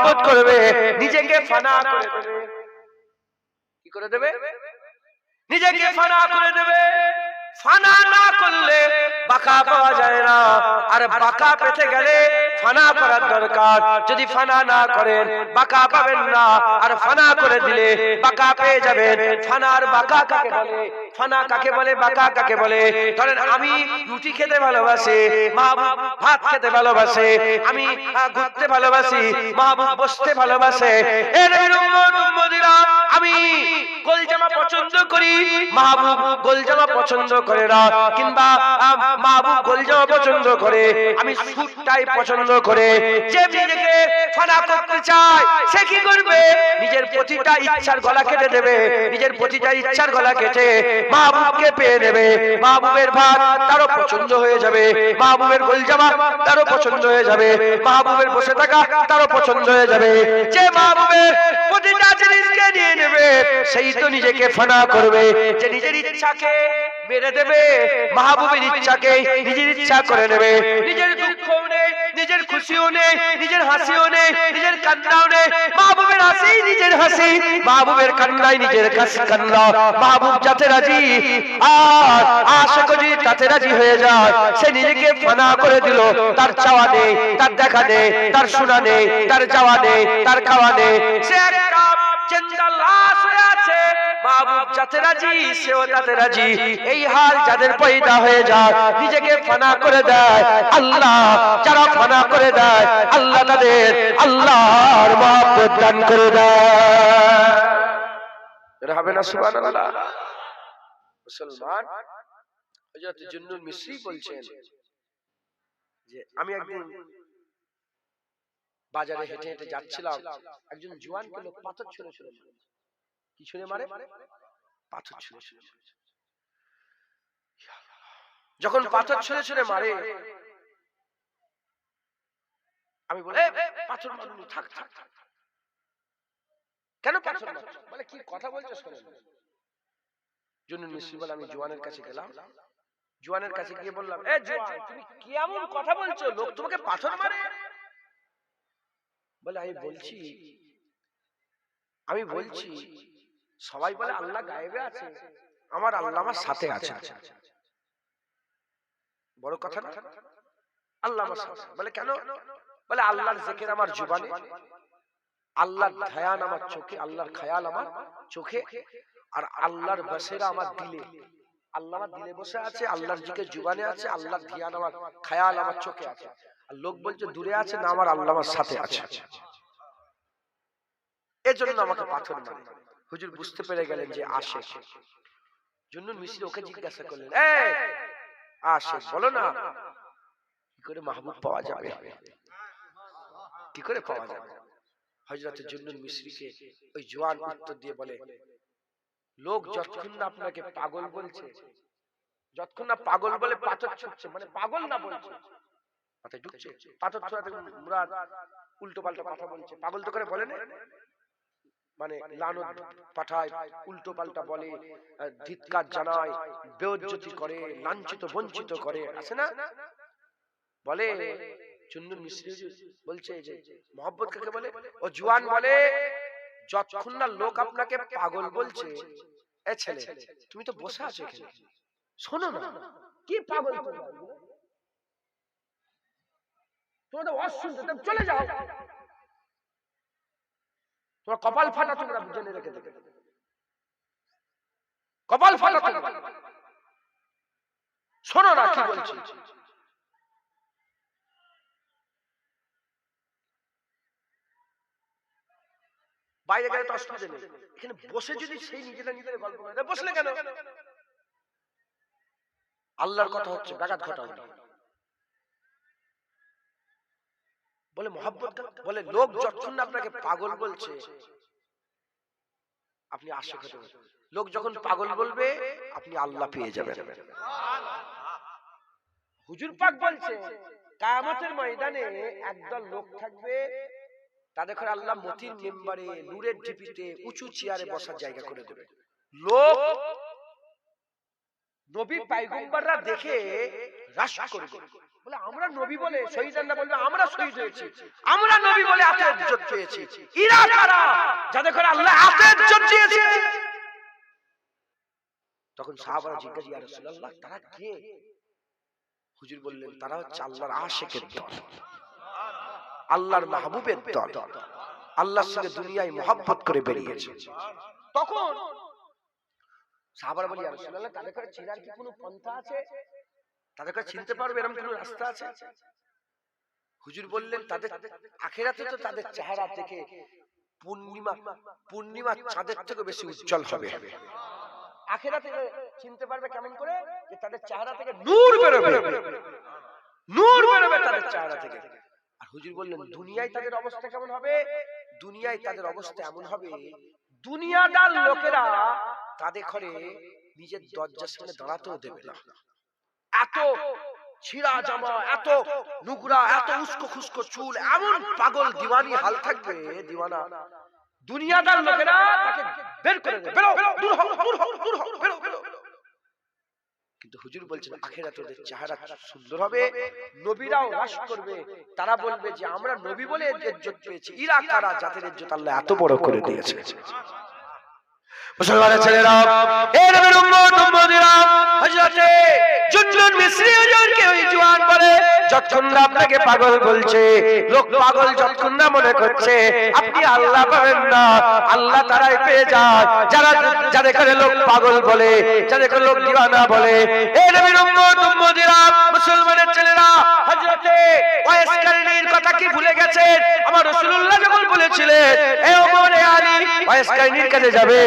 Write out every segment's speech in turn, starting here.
মহব্বত করবে, নিজেকে ফানা করে দেবে। কি করে দেবে? নিজেকে ফানা করে দেবে। ফানা না করলে বাঁকা পাওয়া যায় না, আর বাঁকা পেতে গেলে ফানা করার দরকার। যদি ফানা না করেন বাঁকা পাবেন না, আর ফানা করে দিলে বাঁকা পেয়ে যাবেন। ফানা আর বাঁকা কাকে বলে? ফানা কাকে বলে, বাঁকা কাকে বলে? ধরেন আমি রুটি খেতে ভালোবাসি, মাহবুব ভাত খেতে ভালোবাসে, আমি ঘুরতে ভালোবাসি, মাহবুব বসতে ভালোবাসে। এর উম্মতিরা, আমি গোলজামা পছন্দ করি, মাহবুব গোলজামা পছন্দ করে না, কিংবা মাহবুব গোলজামা পছন্দ করে, আমি স্যুট টাই পছন্দ করে। যে নিজেকে ফানা করতে চায় সে কি করবে? নিজের প্রতিটা ইচ্ছার গলা কেটে দেবে, নিজের প্রতিটা ইচ্ছার গলা কেটে মাহবুবকে পেয়ে নেবে। মাহবুবের ভাত তারও পছন্দ হয়ে যাবে, মাহবুবের গোলজামা তারও পছন্দ হয়ে যাবে, মাহবুবের বসে থাকা তারও পছন্দ হয়ে যাবে। যে মাহবুবের প্রতিটা জিনিসকে নিয়ে নেবে সেই তো নিজেকে ফানা করবে। যে নিজের ইচ্ছাকে মেরে দেবে, মাহবুবের ইচ্ছাকে নিজের ইচ্ছা করে নেবে। নিজের দুঃখও নেই, নিজের খুশিও নেই, নিজের হাসিও নেই, নিজের কান্নাও নেই। মাহবুবের হাসি নিজের হাসি, মাহবুবের কান্নাই নিজের কান্না। মাহবুব যাতে রাজি আর আশিক যদি তাতে রাজি হয়ে যায়, সে নিজেকে ফানা করে দিল। তার চাওয়া নেই, তার দেখা নেই, তার শোনা নেই, তার যাওয়া নেই, তার খাওয়া নেই। সে একটা জিন্দা লাশ হয়ে আছে। মাহবুব যাতে রাজি সেও তাতে রাজি। এই হাল যাদের পয়দা হয়ে যায়, নিজেকে ফানা করে দেয় আল্লাহ। যারা ফানা করে দেয় আল্লাহ তাদের আল্লাহর মহব্বত দান করে দেয়। এর হবে না সুবহানাল্লাহ? মুসলমান হযরত জুন্নুন মিসরি বলছেন যে আমি একদিন বাজারে হেঁটে হেঁটে যাচ্ছিলাম, একজন জওয়ানকে লোক পাথর ছুঁড়ে ছুঁড়ে মারে। কি ছুঁড়ে মারে? পাথর ছুঁড়ে ছুঁড়ে। যখন পাথর ছুঁড়ে ছুঁড়ে মারে, আমি বলি পাথর মারুনি, থাক থাক থাক। কেন পাথর মারছো? বলে কি কথা বলছো শোনেন। জুন্নুন মিসরি বলে আমি জওয়ানের কাছে গেলাম, জওয়ানের কাছে গিয়ে বললাম, এ জওয়ান তুমি কি এমন কথা বলছো, লোক তোমাকে পাথর মারে? বলে আমি বলছি সবাই বলে আল্লাহ গায়েবে আছে, আমার আল্লাহ আমার সাথে আছে। বড় কথা না? আল্লাহ আমার সাথে। বলে কেন? বলে আল্লাহর জিকির আমার জবানে, আল্লাহর ধ্যান আমার চোখে, আল্লাহর খেয়াল আমার চোখে, আর আল্লাহর বসেরা আমার দিলে। আল্লাহ আমার দিলে বসে আছে, আল্লাহর জিকির জবানে আছে, আল্লাহর ধ্যান আমার খেয়াল আমার চোখে আছে। আর লোক বলছে দূরে আছে, না আমার আল্লাহ আমার সাথে আছে। এজন্য আমাকে পাথর মারে। হুজুর বুঝতে পেরে গেলেন যে আশিক। জুন্নুন মিসরি ওকে জিজ্ঞাসা করলেন, এই আশিক বলো না, কি করে মাহবুব পাওয়া যাবে? কি করে পাওয়া যাবে? হযরত জুন্নুন মিসরিকে ওই জওয়ান উত্তর দিয়ে বলে, লোক যতক্ষণ না আপনাকে পাগল বলছে, যতক্ষণ না পাগল বলে পাথর ছুঁড়ছে, মানে পাগল না বলছে, মাথায় ঢুকছে পাথর ছোড়াতে মুরাদ উল্টো পাল্টা কথা বলছে, পাগল তো করে বলে না, মানে লানত পাঠায়, উল্টো পাল্টা বলে, ধিক্কার জানায়, বেইজ্জতি করে, লাঞ্ছিত বঞ্চিত করে, আছে না? বলে জুন্নুন মিসরি বলছে যে মহব্বত কাকে বলে? ও জওয়ান বলে যতক্ষণ না লোক আপনাকে পাগল বলছে, এ ছেলে তুমি তো বসে আছো এখানে, শোনো না, কি পাগল তোমাদের অশুনতে, চলে যাও, তোমার কপাল ফাটা, তোমরা জেনে রেখে দেবে, কপাল ফাটা তোমরা, শোনো না কি বলছি। বাইরে গেলে তো অসুবিধা নেই, এখানে বসে যদি সেই নিজেরা নিজেরা গল্প করে, বসলে কেন? আল্লাহর কথা হচ্ছে, ব্যাঘাত ঘটাও না। বলে মহব্বত, বলে লোক যতক্ষণ না আপনাকে পাগল বলছে আপনি আশিক হতে পারেন, লোক যখন পাগল বলবে আপনি আল্লাহ পেয়ে যাবেন। হুজুর পাক বলছে কিয়ামতের ময়দানে একদল লোক থাকবে, তাদের করে আল্লাহ মতির মিম্বারে, নূরের ঢিপিতে, উঁচু চেয়ারে বসার জায়গা করে দেবে। লোক নবী পয়গম্বররা দেখে রাশ করবে, বলে আমরা নবী বলে শহীদানরা বলবে আমরা শহীদ হয়েছি, আমরা নবী বলে এত ইজ্জত পেয়েছি। এরা কারা যাদের করে আল্লাহ এত ইজ্জত দিয়েছে? তখন সাহাবারা জিজ্ঞাসা, ইয়া রাসূলুল্লাহ তারা কে? হুজুর বললেন তারা হচ্ছে আল্লাহর আশিকের দল, আল্লাহর মাহবুবের দল, আল্লাহর সঙ্গে দুনিয়ায় মহব্বত করে বেরিয়েছে। তখন সাহাবারা বলে, ইয়া রাসূলুল্লাহ তাদের করে চিনার কি কোনো পন্থা আছে? তাদের কাছে চিনতে পারবে এরকম কোনো রাস্তা আছে? হুজুর বললেন তাদের আখিরাতে তো তাদের চেহারা থেকে পূর্ণিমা চাঁদের থেকে বেশি উজ্জ্বল হবে। আখিরাতে চিনতে পারবে কেমন করে? যে তাদের চেহারা থেকে নূর বেরোবে, নূর বেরোবে তাদের চেহারা থেকে। আর হুজুর বললেন দুনিয়ায় তাদের অবস্থা কেমন হবে? দুনিয়ায় তাদের অবস্থা এমন হবে, দুনিয়াদার লোকেরা তাদের ঘরে নিজের দরজার সামনে দাঁড়াতেও দেবে না। এত ছিঁড়া জামা, এত নুগরা, এত উস্কো খুস্কো চুল, এমন পাগল দিওয়ানি হাল থাকবে, দিওয়ানা। দুনিয়াদার লোকেরা তাকে বের করে দেবে, বেরো, দূর হও, দূর হও, দূর হও, বেরো, বেরো। কিন্তু হুজুর বলছেন আখিরাতে ওদের চেহারা সুন্দর হবে, নবীরাও রাস করবে, তারা বলবে যে আমরা নবী বলে ইজ্জত পেয়েছি। এরা কারা যাদের ইজ্জত আল্লাহ এত বড় করে দিয়েছে? মুসলমানের ছেলেরা, এই নবীর উম্মত উম্মতিরা, হযরতে জুনজুন মিসরি হুজুরকে ওই জওয়ান বলে, যতক্ষণ না আপনাকে পাগল বলছে, লোক পাগল যতক্ষণ না মনে করছে আপনি আল্লাহ পাবেন না, আল্লাহ তারাই পেয়ে যায় যারা যাদের করে লোক পাগল বলে, যাদের করে লোক দিওয়ানা বলে। এই নবীর উম্মত উম্মতিরা, মুসলমানের ছেলেরা, হযরতে ওয়াইস কারনীর কথা কি ভুলে গেছেন? আমার রাসূলুল্লাহ যখন বলেছিলেন এ ওমর এ আলী ওয়াইস কারনীর কাছে যাবে,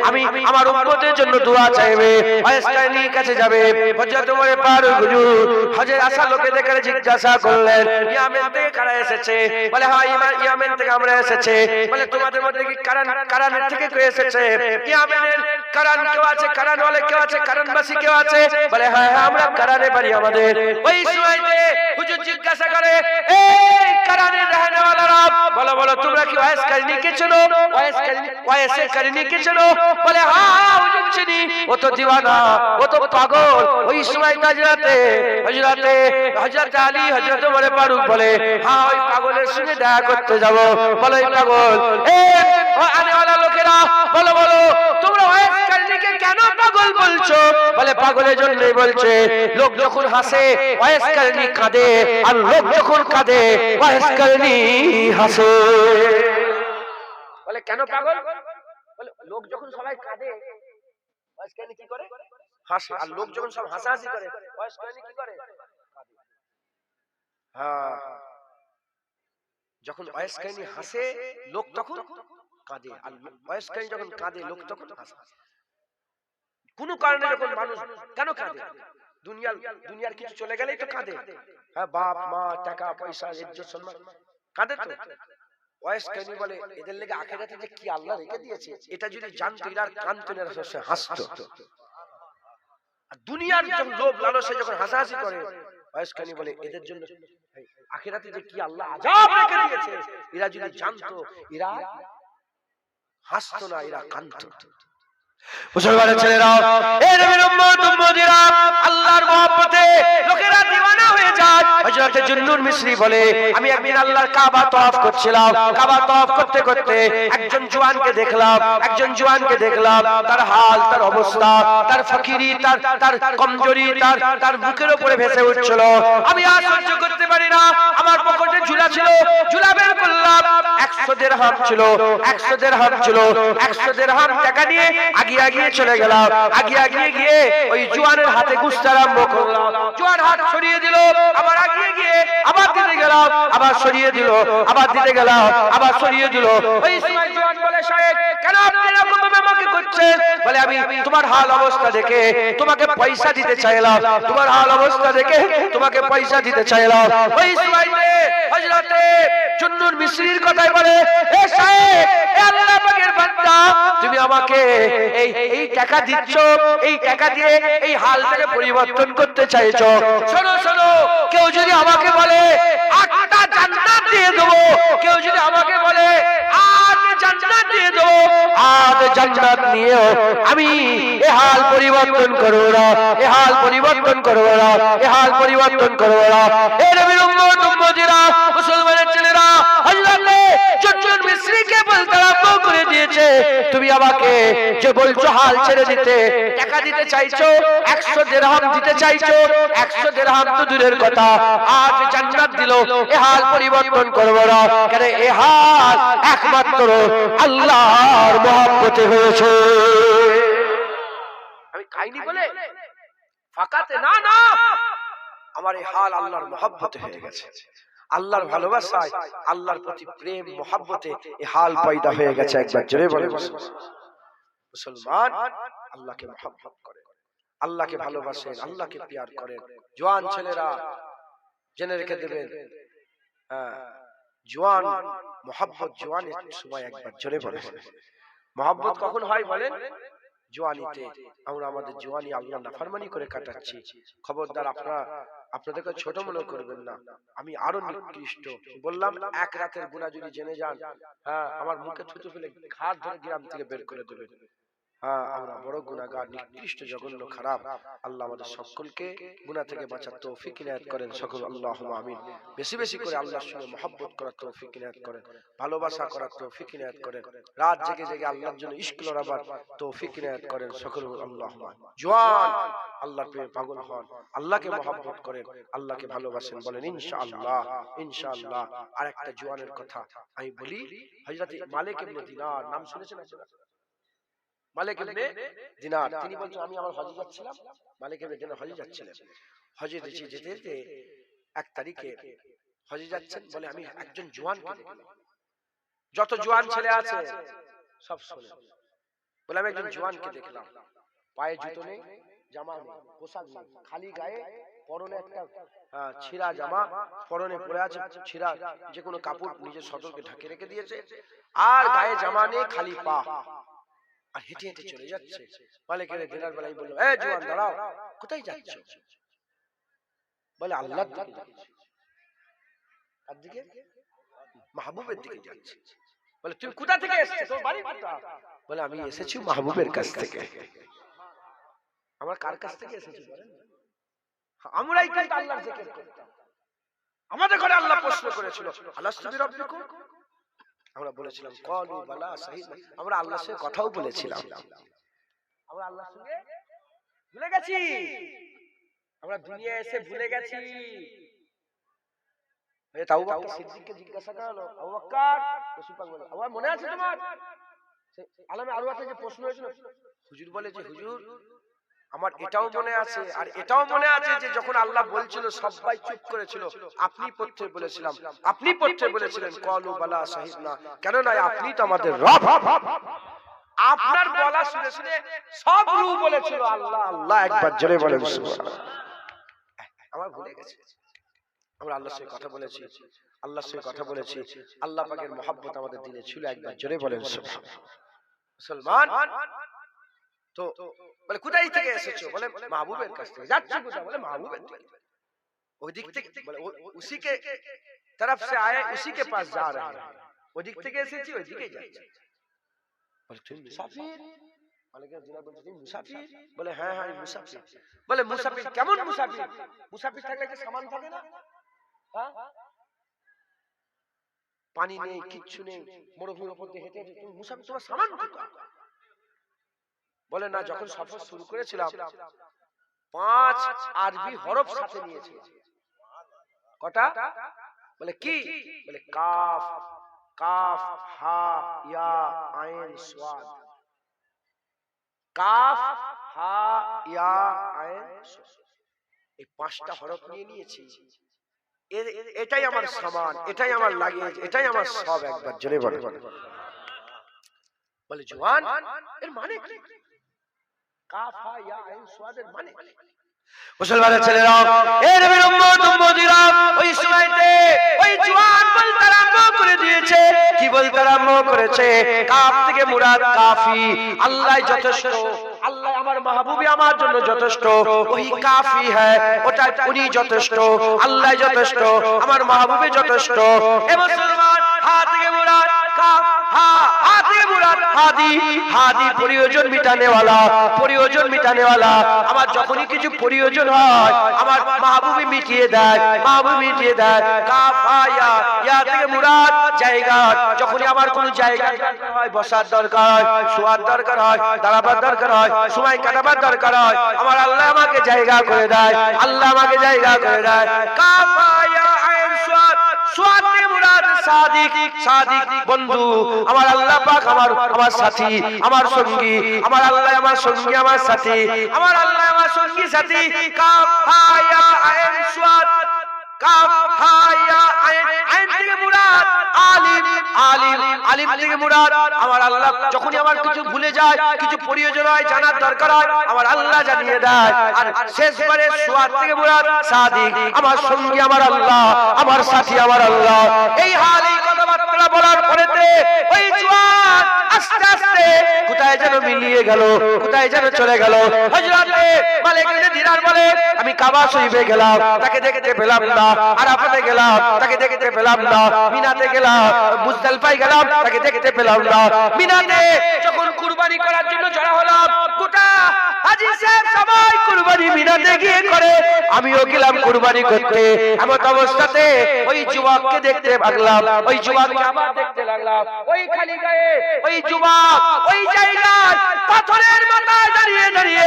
আমি আমার উম্মতের জন্য দোয়া চাইবে, ওয়াইস কারনীর কাছে যাবে। হযরত ওমর ফারুক হুজুর হজে আসা লোকে দেখে জিজ্ঞাসা করলেন, ইয়ামেন থেকে কারা এসেছে? বলে হ্যাঁ ইয়ামেন থেকে আমরা এসেছে। বলে তোমাদের মধ্যে কি কারানের থেকে কেউ এসেছে? ইয়ামেনের কারান কেউ আছে? কারান ওয়ালা কেউ আছে? কারানবাসী কেউ আছে? বলে হ্যাঁ আমরা কারানে বাড়ি আমাদের। ওই সময়তে হুজুর জিজ্ঞাসা করে, এই কারানের रहने वालाরা বলো বলো তোমরা কি ওয়াইস কারনীকে চেনো? ওয়াইস কারনীকে চেনো? বলে হ্যাঁ হুজুর চিনি, ও তো দিওয়ানা, ও তো পাগল। ওই সময় হযরত আলী হযরত ওমর ফারুক বলে হ্যাঁ ওই পাগলের সঙ্গে দেখা করতে যাব। বলে ওই পাগল, এই আনে ওয়ালা লোকেরা বলো বলো তোমরা ওয়াইস কারনীকে কেন পাগল বলছো? বলে পাগলের জন্যই বলছে, লোক যখন হাসে ওয়াইস কারনী কাঁদে, আর লোক যখন কাঁদে ওয়াইস কারনী হাসে। বলে কেন পাগল? বলে লোক যখন সবাই কাঁদে ওয়াইস কারনী কি করে? হাসে। আর লোক যখন সব হাসাহাসি করে ওয়াইস কারনী কি করে? হ্যাঁ, যখন ওয়াইস কারনী হাসে লোক তখন কাঁদে, আর ওয়াইস কারনী যখন কাঁদে লোক তখন হাসে। কোন কারণে যখন মানুষ কেন কাঁদে? দুনিয়ার কিছু চলে গেলেই তো কাঁদে। হ্যাঁ, বাপ মা টাকা পয়সা ইজ্জত সম্মান কাঁদে তো। ওয়াইস কারনী বলে এদের লেগে আখিরাতে যে কি আল্লাহ রেখে দিয়েছে এটা যদি জানতো এরা কাঁদতো না, হাসতো। আর দুনিয়ার যখন লোভ লালসে যখন হাসাহাসি করে ওয়াইস কারনী বলে এদের জন্য আখিরাতে যে কি আল্লাহ আযাব রেখে দিয়েছে এরা যদি জানতো এরা হাসতো না, এরা কাঁদতো। মুসলমানের ছেলেরা, এই নবীর উম্মত উম্মতিরা, আল্লাহর মহব্বতে লোকেরা দিওয়ানা হয়ে যায়। হযরত জুননুন মিসরি বলে আমি একদিন আল্লাহর কাবা তওয়াফ করছিলাম, কাবা তওয়াফ করতে করতে একজন জওয়ানকে দেখলাম, তার হাল, তার অবস্থা, তার ফকিরি, তার কমজোরি, তার মুখের উপরে ভেসে উঠছিল। আমি আর সহ্য করতে পারি না, আমার পকেটে ঝুলা ছিল, ঝুলা বের করলাম, 100 দিরহাম ছিল, 100 দিরহাম টাকা নিয়ে আগিয়ে চলে গেলাম। আগিয়ে গিয়ে ওই জওয়ানের হাতে গুছতে আরম্ভ করলাম। জওয়ান হাত সরিয়ে দিল, আবার আগিয়ে গিয়ে আবার দিতে গেলাম, আবার সরিয়ে দিল, আবার দিতে গেলাম, আবার সরিয়ে দিল। ওই সময় জওয়ান বলে সাহেব কেন আপনি এরকম ভাবে আমাকে করছেন? বলে আমি তোমার হাল অবস্থা দেখে তোমাকে পয়সা দিতে চাইলাম, তোমার হাল অবস্থা দেখে তোমাকে পয়সা দিতে চাইলাম। ওই সময়তে হযরতে জুননুন মিসরির কথাই বলে এ সাহেব, এ আল্লাহ পাকের বান্দা, তুমি আমাকে এই টাকা দিচ্ছ, এই টাকা দিয়ে এই হালটাকে পরিবর্তন করতে চাইছো। শোনো, কেউ যদি আমাকে বলে 8টা জান্নাত দিয়ে দেবো, কেউ যদি আমাকে বলে 8 জান্নাত দিয়ে দেবো, আজ জান্নাত নিয়েও আমি এ হাল পরিবর্তন করব না, এ হাল পরিবর্তন করব না, এ হাল পরিবর্তন করব না। এ নবীর উম্মত উম্মতিরা, মুসলমানের ছেলেরা, হযরত চঞ্চল মিস্ত্রিকে বলতে আরম্ভ করে দিয়েছে, তুমি আমাকে যে বলছো হাল ছেড়ে দিতে, টাকা দিতে চাইছো, 100 দিরহাম দিতে চাইছো, 100 দিরহাম তো দূরের কথা, আজ জান্নাত দিল, এ হাল পরিবর্তন করব না। কেন এ হাল একমাত্র আল্লাহর মহব্বতে হয়েছে। আমি কাহিনী বলে ফাকাতে না, না, আমার এই হাল আল্লাহর মহব্বতে হয়ে গেছে, আল্লাহর ভালোবাসায়, আল্লাহর প্রতি প্রেম মহব্বতে এই হাল পয়দা হয়ে গেছে। একবার জোরে বলে মুসলমান আল্লাহকে মহব্বত করে, আল্লাহকে ভালোবাসেন, আল্লাহকে প্যার করেন। জওয়ান ছেলেরা জেনে রেখে দেবেন, জওয়ান মহব্বত জওয়ানের সময়, একবার জোরে বলে মহব্বত কখন হয় বলেন? জওয়ানিতে। আমরা আমাদের জওয়ানি আল্লাহ নাফরমানি করে কাটাচ্ছি। খবরদার আপনারা আপনাদেরকে ছোট মনে করবেন না, আমি আরো নিকৃষ্ট। বললাম এক রাতের গুনাহ যদি জেনে যান, আমার মুখে থুতু ফেলে ঘাট ধরে গ্রাম থেকে বের করে দেবেন। আমরা বড় গুনাহগার, নিকৃষ্ট, জঘন্য, খারাপ। আল্লাহ আমাদের সকলকে গুনাহ থেকে বাঁচার তৌফিক ইনায়াত করেন সকল, আল্লাহুম্মা আমিন। বেশি বেশি করে আল্লাহর সঙ্গে মহব্বত করার তৌফিক ইনায়াত করেন, ভালোবাসা করার তৌফিক ইনায়াত করেন, রাত জেগে জেগে আল্লাহর জন্য ইশক লড়াবার তৌফিক ইনায়াত করেন সকল, আল্লাহুম্মা। জওয়ান আল্লাহর প্রেমে পাগল হন, আল্লাহকে মহব্বত করেন, আল্লাহকে ভালোবাসেন, বলেন ইনশাআল্লাহ, ইনশাআল্লাহ। আর একটা জওয়ানের কথা আমি বলি, হযরত মালিক ইবনে দিনার নাম শুনেছেন আপনারা? মালিক ইবনে দিনার, তিনি বলছেন আমি আমার হজে যাচ্ছিলাম, মালিক ইবনে দিনার হজে যাচ্ছিলেন, হজে যেতে যেতে এক তারিখে হজে যাচ্ছেন, বলে আমি একজন জওয়ানকে দেখলাম, যত জওয়ান ছেলে আছে সব শুনে, বলে আমি একজন জওয়ানকে দেখলাম, পায়ে জুতো নেই, জামা নেই, পোশাক নেই, খালি গায়ে, পরনে একটা ছিঁড়া জামা পরনে পরে আছে, ছিঁড়া যে কোনো কাপড় নিজের সদরকে ঢেকে রেখে দিয়েছে, আর গায়ে জামা নেই, খালি পা, আর হেঁটে হেঁটে চলে যাচ্ছে। মালিকের দিনার বেলায় বলল, এ জওয়ান দাঁড়াও, কোথায় যাচ্ছ? বলে আল্লাহর দিকে যাচ্ছি। কার দিকে? মাহবুবের দিকে যাচ্ছি। বলে তুমি কোথা থেকে এসেছো, তোর বাড়ি কোথায়? বলে আমি এসেছি মাহবুবের কাছ থেকে। আমরা কার কাছ থেকে এসেছি বলেন? আমরাই কিন্তু আল্লাহর জিকির করতাম। আমাদের ঘরে আল্লাহ প্রশ্ন করেছিল, আলাস্তু বিরাব্বিকুম? আমরা বলেছিলাম ক্বালু বালা শাহিদ। আমরা আল্লাহর সাথে কথাও বলেছিলাম। আমরা আল্লাহর সঙ্গে ভুলে গেছি, আমরা দুনিয়া এসে ভুলে গেছি। আবু বকর সিদ্দিককে জিজ্ঞাসা করা হলো, আবু বকর, রাসূল পাক বলে, আবার মনে আছে তোমার আলামে আরওয়াতে যে প্রশ্ন হয়েছিল? হুজুর বলে যে হুজুর আমার এটাও মনে আছে, আর এটাও মনে আছে যে যখন আল্লাহ বলছিল সবাই চুপ করেছিল, আপনি পড়তে বলেছিলাম, আপনি পড়তে বলেছিলেন ক্বালু বালা শাহিদনা, কেন না আপনি তো আমাদের রব। আপনার বলা শুনে শুনে সব রূহ বলেছিল আল্লাহ আল্লাহ। একবার জোরে বলেন সুবহানাল্লাহ। আমার ভুলে গেছে, আমরা আল্লাহর সাথে কথা বলেছি, আল্লাহর সাথে কথা বলেছি, আল্লাহ পাকের মহব্বত আমাদের দিলে ছিল। একবার জোরে বলেন সুবহানাল্লাহ। মুসলমান তো বলে কোথায় থেকে এসেছো? বলে মাহবুবের কাছ থেকে। যাচ্ছো কোথায়? বলে মাহবুবের থেকে। ওই দিক থেকে, বলে उसी के तरफ से आए, उसी के पास जा रहे हैं। ওই দিক থেকে এসেছি, ওই দিকেই যাচ্ছি। বলে তুমি মুসাফির? মালিকের দিনার বলছে তুমি মুসাফির? বলে হ্যাঁ হ্যাঁ আমি মুসাফির। বলে মুসাফির কেমন মুসাফির? মুসাফির থাকলে যে সামান থাকে না, হ্যাঁ, পানি নেই, কিচ্ছু নেই, মরুভূমির উপর দিয়ে হেঁটে তুমি মুসাফির, তোমার সামান কোথায়? বলে না, যখন সফর শুরু করেছিলাম 5 আরবি হরফ সাথে নিয়েছি। কটা? বলে কি? বলে কাফ, কাফ, হা, ইয়া, আইন, সাদ। কাফ, হা, ইয়া, আইন, সাদ, এই 5টা হরফ নিয়ে নিয়েছি। এটাই আমার সামান, এটাই আমার লাগেজ, এটাই আমার সব। একবার জোরে বলে। বলে জওয়ান এর মানে কি? কাফা ইয়া আইন সাদের মানে? মুসলমানের ছেলেরা, এ নবীর উম্মত উম্মতিরা, ওই সময়তে ওই জওয়ান বলতে আরম্ভ করে দিয়েছে। কি বলতে আরম্ভ করেছে? কাফ থেকে মুরাদ কাফি, আল্লাহ যথেষ্ট, আল্লাহ আমার মাহবুবই আমার জন্য যথেষ্ট, ওই কাফি হ্যায়, ওটা উনি যথেষ্ট, আল্লাহ যথেষ্ট, আমার মাহবুবই যথেষ্ট। এ মুসলমান, হা থেকে মুরাদ কাফ, হা থেকে মুরাদ মুরাদ হাদি, হাদি প্রয়োজন মিটানেওয়ালা, প্রয়োজন মিটানেওয়ালা। আমার যখনই কিছু প্রয়োজন হয় আমার মাহবুবই মিটিয়ে দেয়, মাহবুব মিটিয়ে দেয়। কাফায়া ইয়া থেকে মুরাদ জায়গা, যখনই আমার কোনো জায়গা হয়, বসার দরকার হয়, শোয়ার দরকার হয়, দাঁড়াবার দরকার হয়, সময় কাটাবার দরকার হয়, আমার আল্লাহ আমাকে জায়গা করে দেয়, আল্লাহ আমাকে জায়গা করে দেয়। কাফায়া আইন সুয়াদ, সুয়াদ থেকে মুরাদ সাদিক, সাদিক বন্ধু। আমার আল্লাহ পাক আমার সাথী, আমার সঙ্গী, আমার আল্লাহ আমার সঙ্গী, আমার সাথী, আমার আল্লাহ আমার সঙ্গী সাথী। কাফায়া আইন সুয়াদ, কাফায়া আইন থেকে মুরাদ আলিম, আলিম, আলিম থেকে মুরাদ আমার আল্লাহ। যখনই আমার কিছু ভুলে যায়, কিছু প্রয়োজন হয়, জানার দরকার হয়, আমার আল্লাহ জানিয়ে দেয়। আর শেষবারে সুয়াদ থেকে মুরাদ সাদিক, আমার সঙ্গী আমার আল্লাহ, আমার সাথী আমার আল্লাহ। এই হাল, এই কথাবার্তা বলার পরেতে ওই জওয়ান আস্তে আস্তে কোথায় যেন মিলিয়ে গেল, কোথায় যেন চলে গেল। হযরতে মালিক ইবনে দিনার বলে, আমি কাবা শরীফে গেলাম, তাকে দেখতে পেলাম না। আরাফাতে গেলাম, তাকে দেখতে পেলাম না। মিনাতে গেলাম, মুজদালিফায় গেলাম, তাকে দেখতে পেলাম না। মিনাতে যখন কুরবানি করার জন্য জড়া হলাম, গোটা হাজী সাহেব সবাই কুরবানি মিনাতে গিয়ে করে, আমিও গেলাম কুরবানি করতে। এমন অবস্থাতে ওই যুবককে দেখতে লাগলাম, ওই যুবককে আবার দেখতে লাগলাম। ওই খালি গায়ে ওই যুবক ওই জায়গায় পাথরের মাথায় দাঁড়িয়ে দাঁড়িয়ে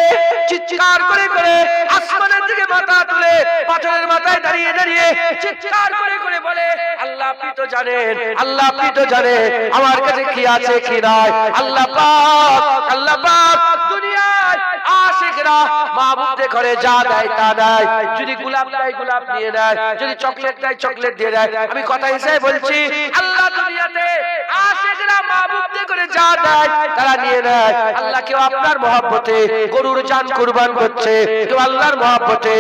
চিৎকার করে করে আসমানের দিকে মাথা তুলে পাথরের মাথায় দাঁড়িয়ে দাঁড়িয়ে চিৎকার করে করে বলে, আল্লাহ আপনি তো জানেন, আল্লাহ আপনি তো জানেন আমার কাছে কি আছে কি নাই। আল্লাহ পাক, আল্লাহ পাক দুনিয়ায় আশিকরা মাহবুবদের ঘরে যা দেয় তা দেয়। যদি গোলাপ দেয় গোলাপ নিয়ে নেয়, যদি চকলেট দেয় চকলেট দিয়ে দেয়। আমি কথা হিসেবে বলছি, আল্লাহ দুনিয়াতে আশিকরা মাহবুবদের ঘরে যা দেয় তারা নিয়ে নেয়। আল্লাহ কেউ আপনার মহব্বতে গরুর জান কুরবান করছে, কেউ আল্লাহর মহব্বতে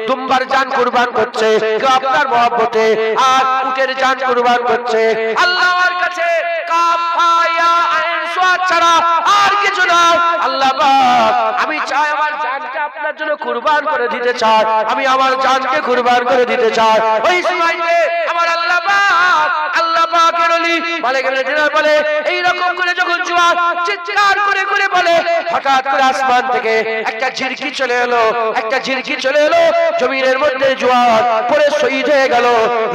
দুম্বার জান কুরবান করছে, কেউ আপনার মহব্বতে আর উটের জান কুরবান করছে। আল্লাহর কাছে কাফায়া আইন সুয়াদ ছাড়া আর কিছু না। আল্লাহ পাক, আমি চাই আমার জানকে আপনার জন্য কুরবান করে দিতে চাই, আমি আমার জানকে কুরবান করে দিতে চাই। ওই সময়তে আমার আল্লাহ পাক, আল্লাহ পাকের ওলি মালিক ইবনে দিনার বলে, এই রকম করে যখন জওয়ান চিৎকার করে করে বলে, হঠাৎ করে আসমান থেকে একটা ঝিরকি চলে এলো, একটা ঝিরকি চলে এলো। জমিনের মধ্যে জওয়ান পড়ে শহীদ হয়ে গেল।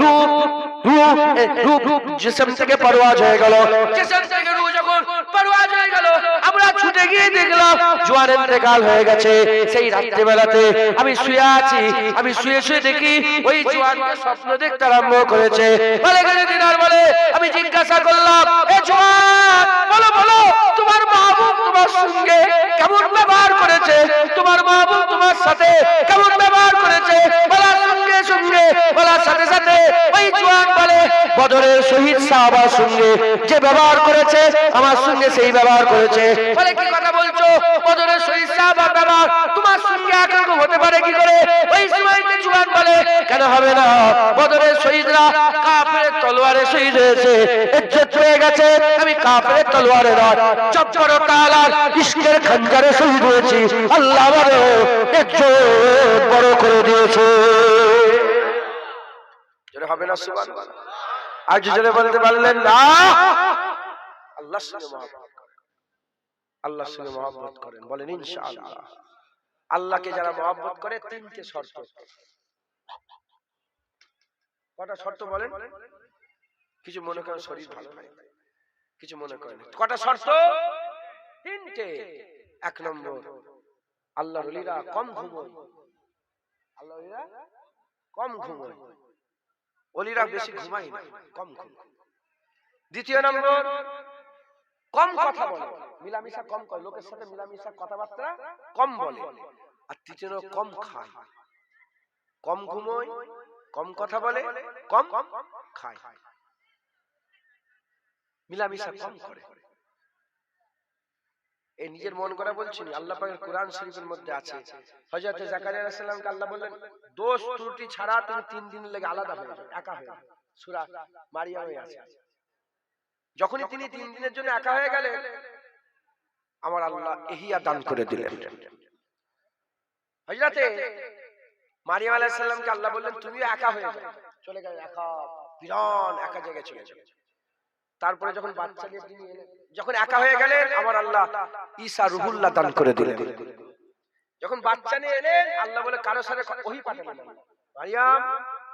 রূপ রূপ রূপ জিসম থেকে পরওয়াজ হয়ে গেল। জিসম থেকে রূহ যখন পরওয়াজ হয়ে গেল, আমরা ছুটে গিয়ে দেখলাম জওয়ান ইন্তেকাল হয়ে গেছে। সেই রাত্রি বেলাতে আমি শুয়ে আছি, আমি শুয়ে শুয়ে দেখি ওই জওয়ানকে স্বপ্ন দেখতে আরম্ভ করেছে। মালিক ইবনে দিনার বলে, আমি জিজ্ঞাসা করলাম, এ জওয়ান বলো বলো, তোমার মাহবুব তোমার সঙ্গে কেমন ব্যবহার করেছে? তোমার মাহবুব তোমার সাথে কেমন ব্যবহার করেছে? বলার সঙ্গে সঙ্গে, বলার সাথে সাথে ওই জওয়ান বলে, বদরের শহীদ সাহাবার সঙ্গে যে ব্যবহার করেছে আমার সঙ্গে সেই ব্যবহার করেছে। বলে, কি কথা বলছো? বদরের শহীদ সাহাবার ব্যবহার তোমার সঙ্গে একরকম হতে পারে কি করে? ওই সময়তে জওয়ান বলে, কেন হবে না? বদরের শহীদরা কাফেরের তলোয়ারে শহীদ হয়েছে, ইজ্জত পেয়ে গেছে। আমি কাফেরের তলোয়ারে নয়, জব্বর তাআলার ইশকের খঞ্জরে শহীদ হয়েছি। আল্লাহ বড় ইজ্জত বড় করে দিয়েছে। জোরে হবে না সুবহানাল্লাহ? আর জোরে বলতে পারলেন না? আল্লাহর সঙ্গে মহব্বত করেন, আল্লাহর সঙ্গে মহব্বত করেন, বলেন ইনশাআল্লাহ। আল্লাহকে যারা মহব্বত করে তিনটে শর্ত। কটা শর্ত বলেন? কিছু মনে করেন শরীর ভালো নাই, কিছু মনে করেন। কটা শর্ত? তিনটে। এক নম্বর, আল্লাহর ওলিরা কম ঘুমায়, আল্লাহর ওলিরা কম ঘুমায়, ওলিরা বেশি ঘুমায় না, কম ঘুমায়। দ্বিতীয় নম্বর, কম কথা বলে, মিলামিশা কম করে, লোকের সাথে মিলামিশা কথাবার্তা কম বলে। আর তৃতীয়, কম খায়, কম ঘুমায়, কম কথা বলে, কম খায়, মিলামিশা কম করে। এই নিজের মন করা বলছি না, আল্লাহ পাকের কোরআন শরীফের মধ্যে আছে। হযরত জাকারিয়া আলাইহিস সালামকে আল্লাহ বললেন, দোষ ত্রুটি ছাড়া তুমি 3 দিন লেগে আলাদা হয়ে যাও, একা হয়ে যাও। সূরা মারিয়ামে আছে। যখনই তিনি 3 দিনের জন্য একা হয়ে গেলেন, আমার আল্লাহ ইহিয়া দান করে দিলেন। হযরতে মারিয়াম আলাইহিস সালামকে আল্লাহ বললেন, তুমিও একা হয়ে যাও। চলে গেলেন একা, বিরান একা জায়গায় চলে যাও। তারপরে যখন বাচ্চা নিয়ে তিনি এলেন, যখন একা হয়ে গেলেন, আমার আল্লাহ ঈসা রুহুল্লাহ দান করে দিলেন। যখন বাচ্চা নিয়ে এলেন, আল্লাহ বলে কারোর সাথে ওহী পাঠালেন, মারিয়াম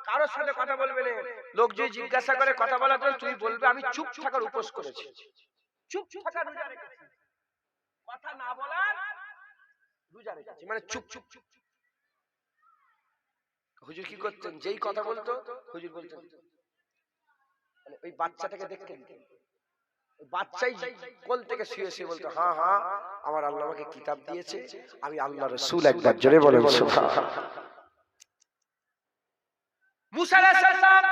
কারোর সাথে কথা বলবে না। লোক যদি জিজ্ঞাসা করে কথা বলার জন্য, তুই বলবে আমি চুপ থাকার উপোস করেছি, চুপ থাকার রোজা রেখেছি, কথা না বলার রোজা রেখেছি, মানে চুপ চুপ চুপ। হুজুর কি করতেন? যেই কথা বলতো হুজুর বলতেন, মানে ওই বাচ্চাটাকে দেখতে দিতেন। ওই বাচ্চাই কোল থেকে শুয়ে শুয়ে বলতো, হ্যাঁ হ্যাঁ আমার আল্লাহ আমাকে কিতাব দিয়েছে, আমি আল্লাহ রাসূল। একবার জোরে বলেন সুবহানাল্লাহ। মুসা আলাইহিস সালাম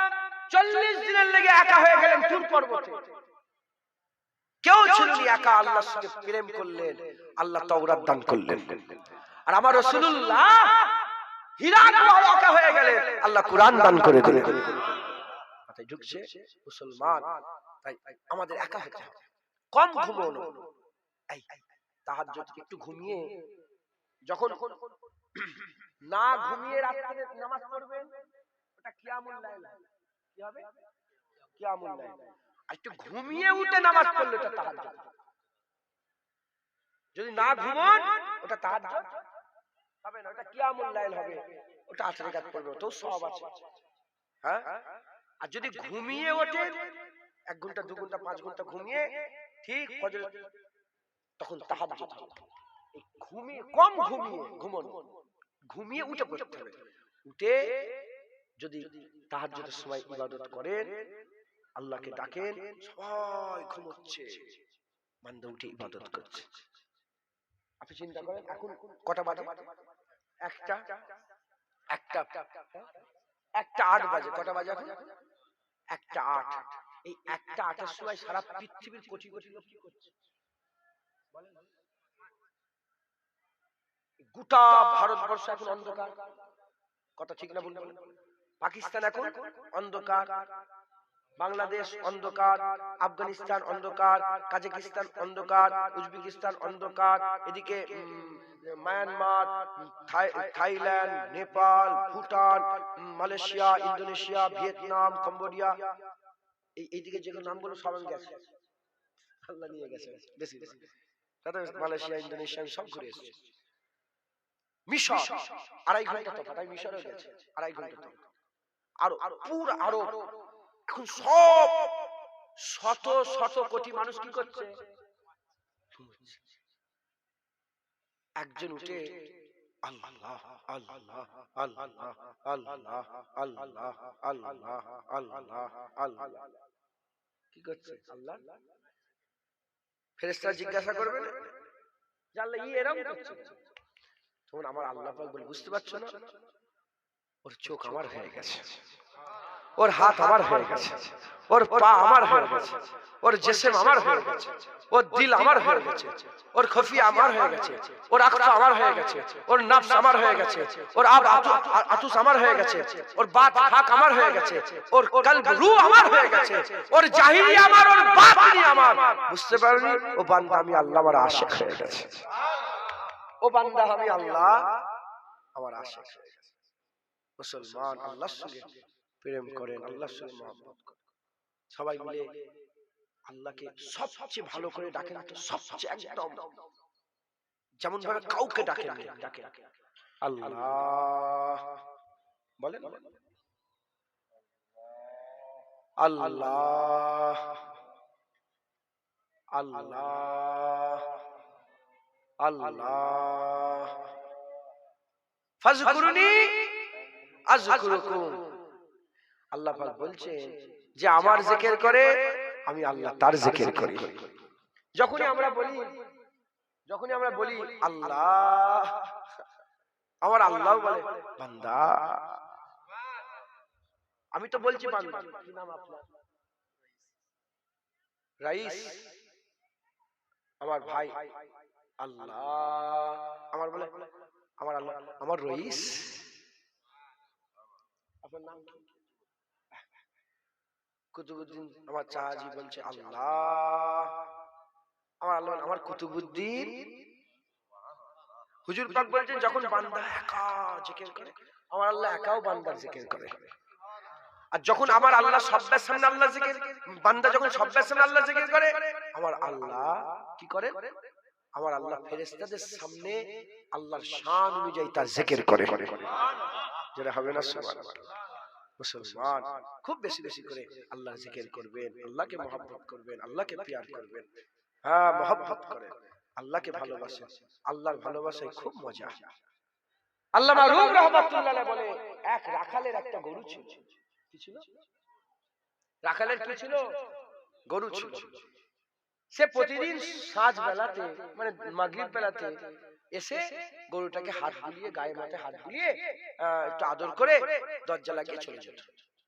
40 দিনের লেগে একা হয়ে গেলেন তুর পর্বতে। কেউ ছিল না, একা আল্লাহর সাথে প্রেম করলেন, আল্লাহ তাওরাত দান করলেন। আর আমার রাসূলুল্লাহ হীরা গুহায় একা হয়ে গেলেন, আল্লাহ কুরআন দান করে দিলেন। মাথায় ঢুকছে মুসলমান, তাই আমাদের একা হতে হবে, কম ঘুমানো। এই তাহাজ্জুদ একটু ঘুমিয়ে, যখন না ঘুমিয়ে রাতে নামাজ পড়বেন, ওটা কিয়ামুল লাইল। কি হবে? কিয়ামুল লাইল। আর একটু ঘুমিয়ে উঠে নামাজ পড়লে ওটা তাহাজ্জুদ। যদি না ঘুমান, ওটা তাহাজ্জুদ হবে না, ওটা কিয়ামুল লাইল হবে। ওটা 8 রাকাত পড়বে, তো সওয়াব আছে। হ্যাঁ, আর যদি ঘুমিয়ে ওঠে 1 ঘন্টা 2 ঘন্টা 5 ঘন্টা ঘুমিয়ে ঠিক ফজর, তখন তাহাজ্জুদ হবে। এই ঘুমিয়ে, কম ঘুমিয়ে উঠে পড়তে হবে। উঠে যদি তাহাজ্জুদের সময় ইবাদত করেন, আল্লাহকে ডাকেন, সবাই ঘুমোচ্ছে, বান্দা উঠে ইবাদত করছে। আপনি চিন্তা করেন এখন কটা বাজে? একটা 8 বাজে। কটা বাজে এখন? 1:08। এই 1:08 এর সময় সারা পৃথিবীর কোটি কোটি লোক কি করছে বলেন? গোটা ভারতবর্ষ এখন অন্ধকার। কথা ঠিক না ভুল বলেন? পাকিস্তান এখন অন্ধকার, বাংলাদেশ অন্ধকার, আফগানিস্তান অন্ধকার, কাজাকিস্তান অন্ধকার, উজবেকিস্তান অন্ধকার, এদিকে Myanmar, Thailand, Nepal, Bhutan, Malaysia, Indonesia, Vietnam, Cambodia, এইদিকে যেগুলো নাম বলো সব গেছে, আল্লাহ নিয়ে গেছে বেশি বেশি। মালয়েশিয়া, ইন্দোনেশিয়া সব ঘুরে এসেছে। মিশর 2.5 ঘন্টা তো তাই মিশরে গেছে, 2.5 ঘন্টা তো। আরো পুরো আরব এখন সব শত শত কোটি মানুষ কি করছে? একজন উঠে আল্লাহ আল্লাহ আল্লাহ আল্লাহ আল্লাহ আল্লাহ আল্লাহ আল্লাহ কি করছে? আল্লাহ ফেরেশতা জিজ্ঞাসা করবে না যে আল্লাহ এরকম করছে? তখন আমার আল্লাহ পাক বলে, বুঝতে পারছো না? ওর চোখ আমার হয়ে গেছে, ওর হাত আমার হয়ে গেছে, ওর পা আমার হয়ে গেছে, ওর জিসম আমার হয়ে গেছে, ওর দিল আমার হয়ে গেছে, ওর খফিয়া আমার হয়ে গেছে, ওর আকফা আমার হয়ে গেছে, ওর নফস আমার হয়ে গেছে, ওর আতুস আমার হয়ে গেছে, ওর বাত হাক আমার হয়ে গেছে, ওর কলব রূহ আমার হয়ে গেছে, ওর জাহিরি আমার, ওর বাতিনি আমার। বুঝতে পারোনি? ও বান্দা আমি আল্লাহ আমার আশিক হয়ে গেছে, ও বান্দা আমি আল্লাহ আমার আশিক হয়ে গেছে। মুসলমান আল্লাহর সঙ্গে প্রেম করেন, আল্লাহর সঙ্গে মহব্বত করেন, সবাই মিলে আল্লাহকে সবচেয়ে ভালো করে ডাকেন তো, সবচেয়ে একদম যেমন ভাবে কাউকে ডাকেন ডাকেন আল্লাহ বলেন, আল্লাহ আল্লাহ আল্লাহ ফাজকুরুনি আযকুরুকুম। আল্লাহ পাক বলছেন যে আমার জিকির করে আমি আল্লাহ তার জিকির করি। যখনই আমরা বলি আল্লাহ, আমার আল্লাহ বলে বান্দা। আমি তো বলছি বান্দা। কি নাম আপনার? রাইস, আমার ভাই আল্লাহ। আমার বলে আমার আল্লাহ, আমার রইস। আপনার নাম কি? কুতুবউদ্দিন। আমার চাচি বলছে আল্লাহ, আমার আল্লাহ আমার কুতুবউদ্দিন। হুজুর পাক বলছেন যখন বান্দা একা জিকির করে, আমার আল্লাহ একাও বান্দার জিকির করে। আর যখন আমার আল্লাহ সব্বার সামনে আল্লাহ জিকির, বান্দা যখন সব্বার সামনে আল্লাহ জিকির করে, আমার আল্লাহ কি করে? আমার আল্লাহ ফেরেশতাদের সামনে আল্লাহর শান অনুযায়ী তার জিকির করে। যেটা হবে না সুবহানাল্লাহ। মুসলমান খুব বেশি বেশি করে আল্লাহর জিকির করবেন, আল্লাহকে মহব্বত করবেন, আল্লাহকে প্যার করবেন। হ্যাঁ, মহব্বত করেন, আল্লাহকে ভালোবাসেন। আল্লাহর ভালোবাসায় খুব মজা। আল্লামা রুম রাহমাতুল্লাহ আলাইহি বলে, এক রাখালের একটা গরু ছিল। কি ছিল? রাখালের কি ছিল? গরু ছিল। সে প্রতিদিন সাঁঝ বেলাতে, মানে মাগরিব বেলাতে এসে গরুটাকে হাত বুলিয়ে, গায়ে মাথায় হাত বুলিয়ে একটু আদর করে দরজা লাগিয়ে চলে যেত,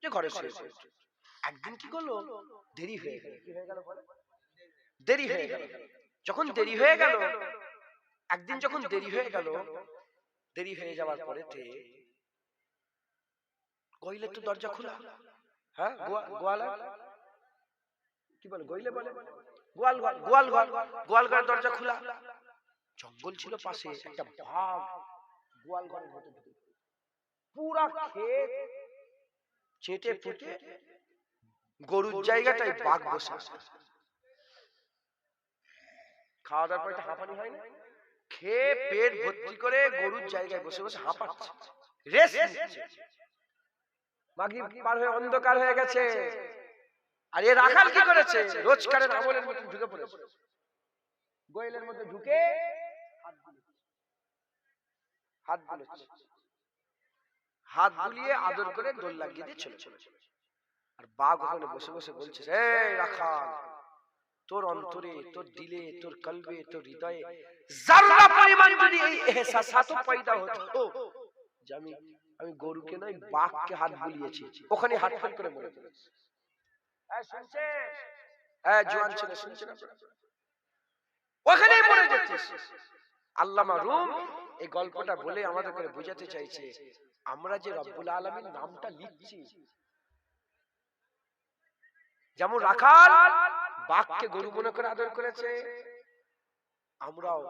যে ঘরে শুয়ে পড়ত। একদিন কি করলো? দেরি হয়ে গেল। কি হয়ে গেল বলে? দেরি হয়ে গেল। যখন দেরি হয়ে গেল, একদিন যখন দেরি হয়ে গেল, দেরি হয়ে যাওয়ার পরেতে গইলে তো দরজা খোলা। হ্যাঁ, গোয়ালা কি বলে? গইলে বলে গোয়াল ঘরের দরজা খোলা। জঙ্গল ছিল পাশে, একটা বাঘ গোয়াল ঘরের ভেতর ঢুকে পুরা ক্ষেত চেটে পুটে গরুর জায়গাটায় বাঘ বসে আছে। খাওয়া দাওয়ার পরে হাঁপানি হয় না? খেয়ে পেট ভর্তি করে গরুর জায়গায় বসে বসে হাঁপাচ্ছে, রেস্ট নিচ্ছে। মাগরিব পার হয়ে অন্ধকার হয়ে গেছে। আর এ রাখাল কি করেছে? রোজকারের আমলের মতো ঢুকে পড়েছে, গোয়েলের মধ্যে ঢুকে হাত বুলিয়ে আদর করে দোল লাগিয়ে দিয়ে চলে চলে। আর বাঘ ওখানে বসে বসে বলছে, এই রাখাল, তোর অন্তরে, তোর দিলে, তোর কলবে, তোর হৃদয়ে যারা পরিমাণ যদি এই এহসাসাত পয়দা হতো যে আমি গরুকে নয় বাঘকে হাত বুলিয়েছি, ওখানে হাত ফেল করে মরে পড়েছে। শুনছে? জোয়ান ছেলে শুনছে না? ওখানেই মরে যাচ্ছিস। আল্লামা রুম এই গল্পটা বলে আমাদের করে বোঝাতে চাইছে, আমরা যে রব্বুল আলামিন নামটা লিখছি, যেমন রাখাল বাঘকে গরু মনে করে আদর করেছে, আমরাও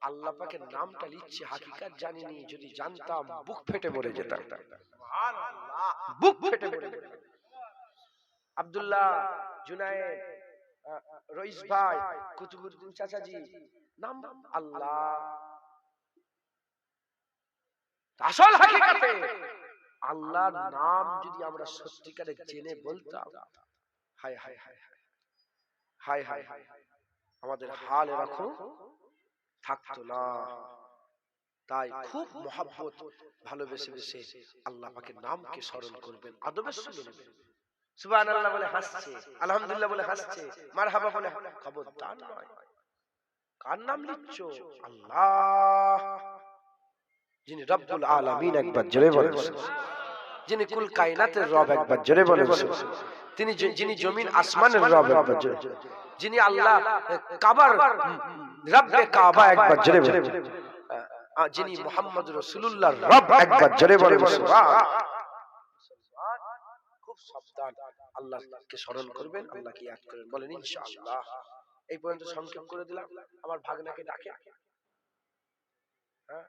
আল্লাহ পাকের নামটা লিখছি, হাকিকাত জানিনি। যদি জানতাম বুক ফেটে মরে যেতাম, বুক ফেটে মরে যেতাম। আব্দুল্লাহ, জুনায়েদ, রইস ভাই, কুতুবুদ্দিন চাচাজি, নাম আল্লাহ। আসল হাকিকাতে আল্লাহর নাম যদি আমরা সত্যিকারে জেনে বলতাম, হায় হায় হায় হায় হায় হায়, আমাদের হাল এরকম থাকতো না। তাই খুব মহব্বত, ভালোবেসে বেসে আল্লাহ পাকের নামকে স্মরণ করবেন, আদবের সঙ্গে নেবেন। সুবহানাল্লাহ বলে হাসছে, আলহামদুলিল্লাহ বলে হাসছে, মারহাবা বলে, খবরদার নয়। কার নাম লিখছো? আল্লাহ, যিনি রব্বুল আলামিন, একবার জোরে বলেন, যিনি কুল কায়নাতের রব, একবার জোরে বলেন, তিনি যিনি জমিন আসমানের রব, একবার জোরে, যিনি আল্লাহ কাবার রব্বে কাবা, একবার জোরে বলেন, যিনি মুহাম্মদ রাসূলুল্লাহর রব, একবার জোরে বলেন। খুব সাবধান, আল্লাহকে স্মরণ করবেন, আল্লাহকে ইয়াদ করবেন, বলেন ইনশাআল্লাহ। এই পর্যন্ত সংক্ষেপ করে দিলাম। আমার ভাগনাকে ডাকে। হ্যাঁ,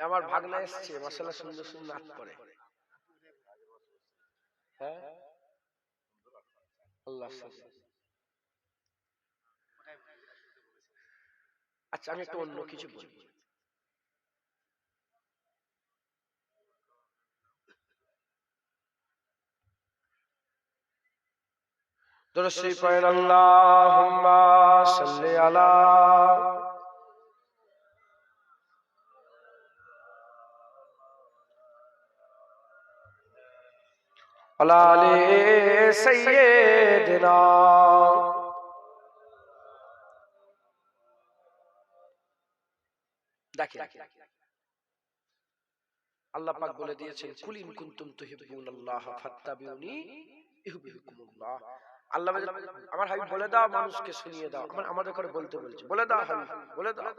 আমার ভাগনা এসছে, মাশাআল্লাহ সুন্দর সুন্দর নাচ করে। হ্যাঁ, আল্লাহ। আচ্ছা, আমি একটু অন্য কিছু বলি। দরুদ শরীফ পড়েন, আল্লাহুম্মা সাল্লি আলা আলি সাইয়্যিদিনা। দেখেন, আল্লাহ পাক বলে দিয়েছেন, কুল ইন কুনতুম তুহিব্বুনাল্লাহ ফাত্তাবিউনি ইউহিব্বুকুমুল্লাহ। আল্লাহ আমার হাবিব বলে দাও, মানুষকে শুনিয়ে দাও, আমাদের করে বলতে বলছে, বলে দাও হাবিব, বলে দাও,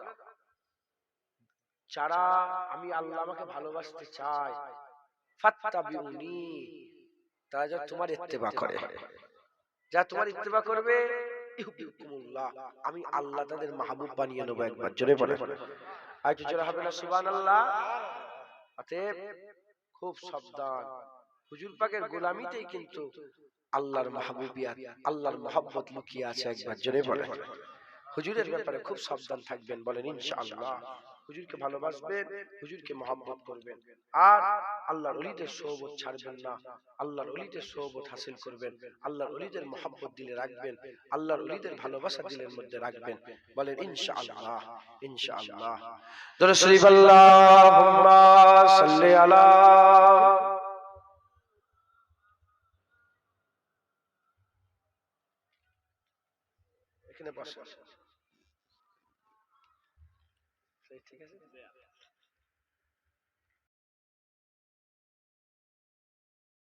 যারা আমি আল্লাহ আমাকে ভালোবাসতে চাই, ফাত্তাবিউনি, তারা যা তোমার ইত্তেবা করে, যা তোমার ইত্তেবা করবে, ইউহিব্বুকুমুল্লাহ, আমি আল্লাহ তাদের মাহবুব বানিয়ে নেব। একবার জোরে বলে, আজ জোরে হবে না সুবহানাল্লাহ। অতএব খুব সাবধান, হুজুর পাকের গোলামিতেই কিন্তু আল্লাহর মাহবুবিয়াত, আল্লাহর মহব্বত লুকিয়ে আছে। একবার জোরে বলে, হুজুরের ব্যাপারে খুব সাবধান থাকবেন। বলেন ইনশাআল্লাহ। হুজুরকে ভালোবাসবেন, হুজুরকে মহব্বত করবেন, আর আল্লাহর ওলিদের সোহবত ছাড়বেন না। আল্লাহর ওলিদের সোহবত হাসিল করবেন, আল্লাহর ওলিদের মহব্বত দিলে রাখবেন, আল্লাহর ওলিদের ভালোবাসা দিলের মধ্যে রাখবেন। বলেন ইনশাআল্লাহ, ইনশাআল্লাহ। দরুদ শরীফ আল্লাহুম্মা সাল্লি আলা। এখানে বসে, ঠিক আছে।